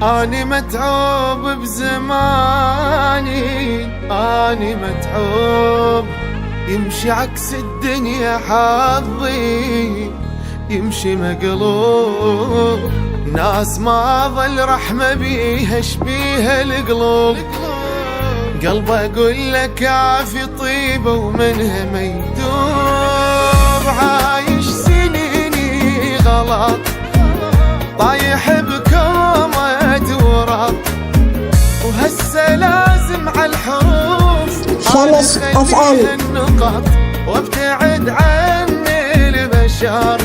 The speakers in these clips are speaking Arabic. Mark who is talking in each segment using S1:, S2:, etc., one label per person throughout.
S1: أني متعوب بزماني، أني متعوب. يمشي عكس الدنيا حظي، يمشي مقلوب. ناس ما ظل رحمة بيها شبيها القلوب. قلب أقول لك عافي طيبة ومنها ما يدوب. عايش سنيني غلط، طايح بكومة ورط، وهسه لازم عالحروف
S2: شمس أفعال
S1: النقط، وابتعد عن البشر،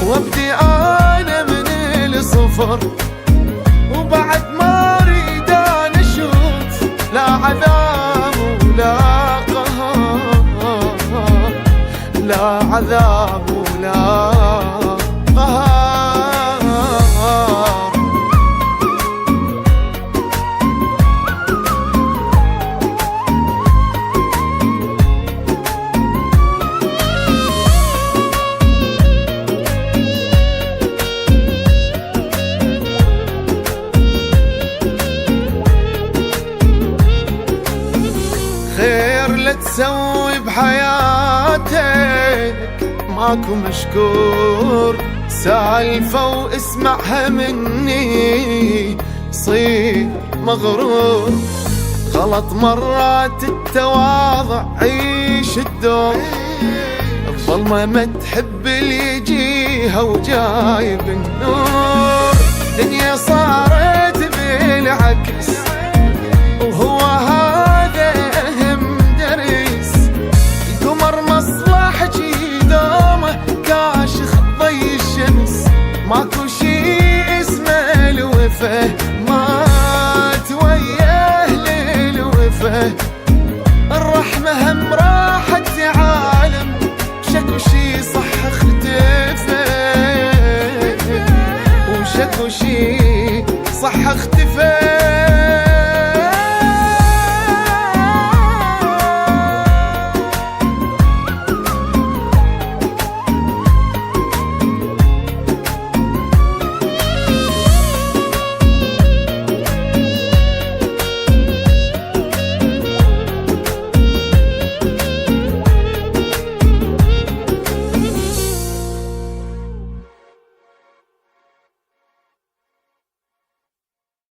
S1: وابدي أنا من الصفر. وبعد ما أريد أنا أشوف لا عذاب ولا قهر، لا عذاب ولا قهر. خير لا تسوي بحياتك، ماكو مشكور. سالفة واسمعها مني، صير مغرور. غلط مرات التواضع، عيش الدور. الظلمة ما تحب اللي يجيها وجايب النور. دنيا صارت بالعكس،